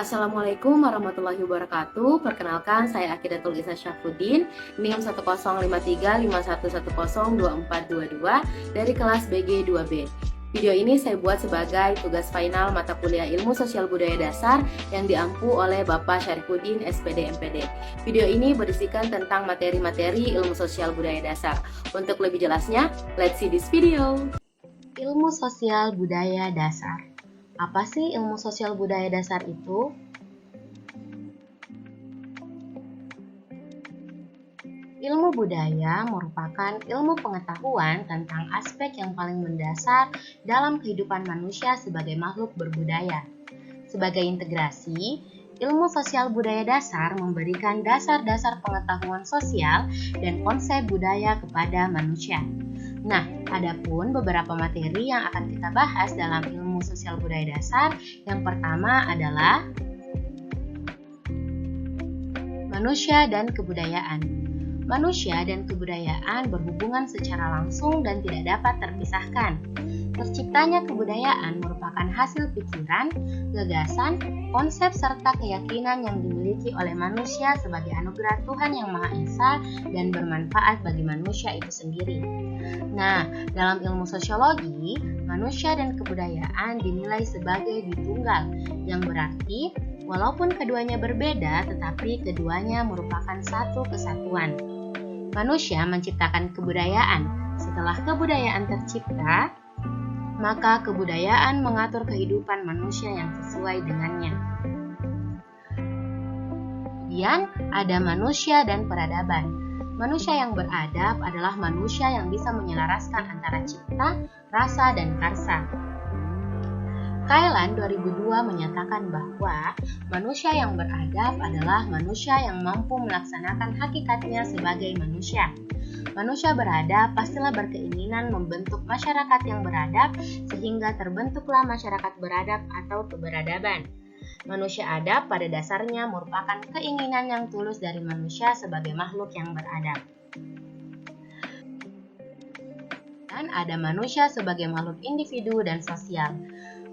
Assalamualaikum warahmatullahi wabarakatuh. Perkenalkan, saya Akidatul Isa Syafruddin, NIM 1053511102422 dari kelas BG 2B. Video ini saya buat sebagai tugas final mata kuliah Ilmu Sosial Budaya Dasar yang diampu oleh Bapak Syarifuddin SPD MPD. Video ini berisikan tentang materi-materi Ilmu Sosial Budaya Dasar. Untuk lebih jelasnya, let's see this video. Ilmu Sosial Budaya Dasar. Apa sih ilmu sosial budaya dasar itu? Ilmu budaya merupakan ilmu pengetahuan tentang aspek yang paling mendasar dalam kehidupan manusia sebagai makhluk berbudaya. Sebagai integrasi, ilmu sosial budaya dasar memberikan dasar-dasar pengetahuan sosial dan konsep budaya kepada manusia. Nah, adapun beberapa materi yang akan kita bahas dalam ilmu sosial budaya dasar, yang pertama adalah manusia dan kebudayaan. Manusia dan kebudayaan berhubungan secara langsung dan tidak dapat terpisahkan. Terciptanya kebudayaan merupakan hasil pikiran, gagasan, konsep serta keyakinan yang dimiliki oleh manusia sebagai anugerah Tuhan Yang Maha Esa dan bermanfaat bagi manusia itu sendiri. Nah, dalam ilmu sosiologi, manusia dan kebudayaan dinilai sebagai ditunggal, yang berarti walaupun keduanya berbeda, tetapi keduanya merupakan satu kesatuan. Manusia menciptakan kebudayaan. Setelah kebudayaan tercipta, maka kebudayaan mengatur kehidupan manusia yang sesuai dengannya. Kemudian ada manusia dan peradaban. Manusia yang beradab adalah manusia yang bisa menyelaraskan antara cipta, rasa, dan karsa. Kailan 2002 menyatakan bahwa manusia yang beradab adalah manusia yang mampu melaksanakan hakikatnya sebagai manusia. Manusia beradab pastilah berkeinginan membentuk masyarakat yang beradab sehingga terbentuklah masyarakat beradab atau keberadaban. Manusia adab pada dasarnya merupakan keinginan yang tulus dari manusia sebagai makhluk yang beradab. Dan ada manusia sebagai makhluk individu dan sosial.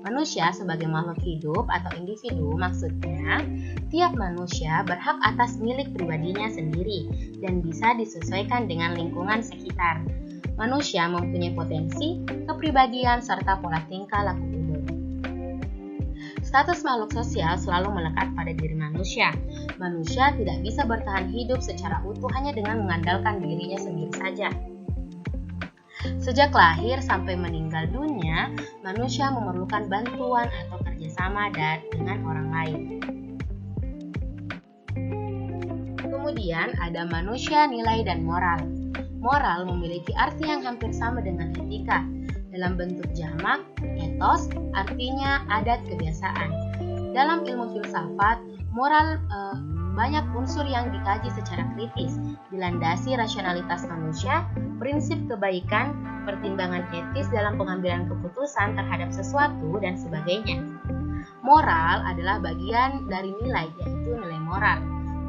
Manusia sebagai makhluk hidup atau individu maksudnya tiap manusia berhak atas milik pribadinya sendiri dan bisa disesuaikan dengan lingkungan sekitar. Manusia mempunyai potensi, kepribadian, serta pola tingkah laku umum. Status makhluk sosial selalu melekat pada diri manusia. Manusia tidak bisa bertahan hidup secara utuh hanya dengan mengandalkan dirinya sendiri saja. Sejak lahir sampai meninggal dunia, manusia memerlukan bantuan atau kerjasama dengan orang lain. Kemudian ada manusia, nilai, dan moral. Moral memiliki arti yang hampir sama dengan etika. Dalam bentuk jamak, etos artinya adat kebiasaan. Dalam ilmu filsafat, moral banyak unsur yang dikaji secara kritis, dilandasi rasionalitas manusia, prinsip kebaikan, pertimbangan etis dalam pengambilan keputusan terhadap sesuatu, dan sebagainya. Moral adalah bagian dari nilai, yaitu nilai moral.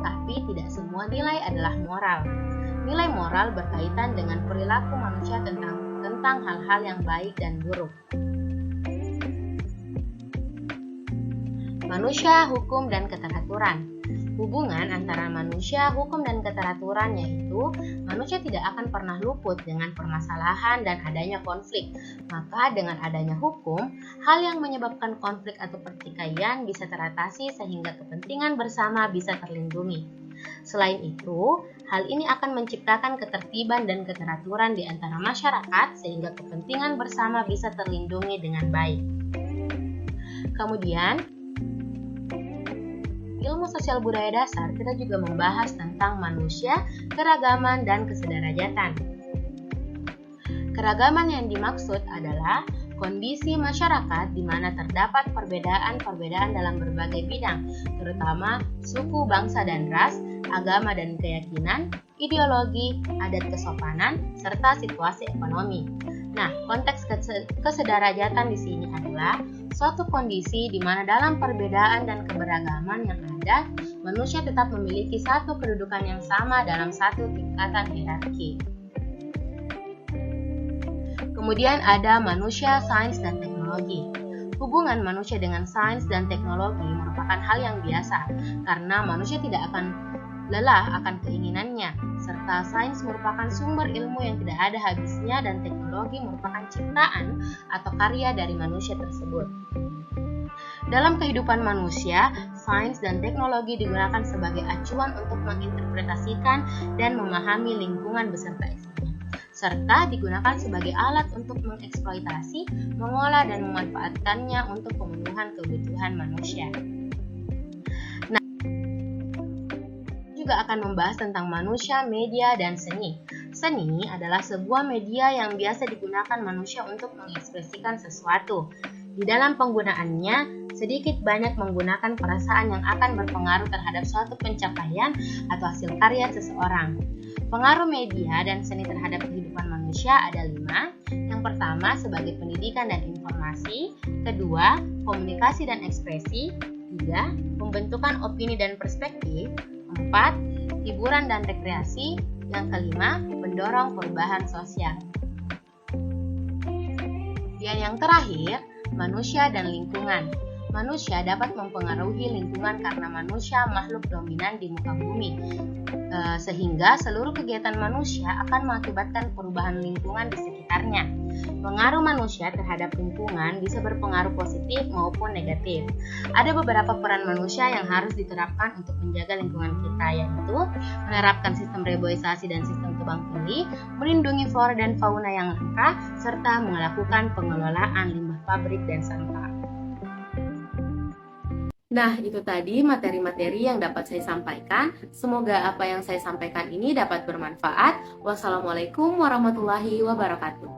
Tapi tidak semua nilai adalah moral. Nilai moral berkaitan dengan perilaku manusia tentang hal-hal yang baik dan buruk. Manusia, hukum, dan keteraturan. Hubungan antara manusia, hukum, dan keteraturan yaitu manusia tidak akan pernah luput dengan permasalahan dan adanya konflik. Maka dengan adanya hukum, hal yang menyebabkan konflik atau pertikaian bisa teratasi sehingga kepentingan bersama bisa terlindungi. Selain itu, hal ini akan menciptakan ketertiban dan keteraturan di antara masyarakat sehingga kepentingan bersama bisa terlindungi dengan baik. Kemudian, ilmu sosial budaya dasar kita juga membahas tentang manusia, keragaman, dan kesedarajatan. Keragaman yang dimaksud adalah kondisi masyarakat di mana terdapat perbedaan-perbedaan dalam berbagai bidang, terutama suku, bangsa, dan ras, agama dan keyakinan, ideologi, adat kesopanan, serta situasi ekonomi. Nah, konteks kesedarajatan di sini adalah suatu kondisi di mana dalam perbedaan dan keberagaman yang ada, manusia tetap memiliki satu kedudukan yang sama dalam satu tingkatan hierarki. Kemudian ada manusia, sains, dan teknologi. Hubungan manusia dengan sains dan teknologi merupakan hal yang biasa, karena manusia tidak akan lelah akan keinginannya, serta sains merupakan sumber ilmu yang tidak ada habisnya dan teknologi merupakan ciptaan atau karya dari manusia tersebut. Dalam kehidupan manusia, sains dan teknologi digunakan sebagai acuan untuk menginterpretasikan dan memahami lingkungan beserta isinya, serta digunakan sebagai alat untuk mengeksploitasi, mengolah, dan memanfaatkannya untuk pemenuhan kebutuhan manusia. Nah, juga akan membahas tentang manusia, media, dan seni. Seni adalah sebuah media yang biasa digunakan manusia untuk mengekspresikan sesuatu. Di dalam penggunaannya, sedikit banyak menggunakan perasaan yang akan berpengaruh terhadap suatu pencapaian atau hasil karya seseorang. Pengaruh media dan seni terhadap kehidupan manusia ada 5. Yang pertama, sebagai pendidikan dan informasi. Kedua, komunikasi dan ekspresi. 3, pembentukan opini dan perspektif. 4, hiburan dan rekreasi. Yang kelima, mendorong perubahan sosial. Dan yang terakhir, manusia dan lingkungan. Manusia dapat mempengaruhi lingkungan karena manusia makhluk dominan di muka bumi, sehingga seluruh kegiatan manusia akan mengakibatkan perubahan lingkungan di sekitarnya. Pengaruh manusia terhadap lingkungan bisa berpengaruh positif maupun negatif. Ada beberapa peran manusia yang harus diterapkan untuk menjaga lingkungan kita, yaitu menerapkan sistem reboisasi dan sistem tebang pilih, melindungi flora dan fauna yang langka, serta melakukan pengelolaan limbah pabrik dan sampah. Nah, itu tadi materi-materi yang dapat saya sampaikan. Semoga apa yang saya sampaikan ini dapat bermanfaat. Wassalamualaikum warahmatullahi wabarakatuh.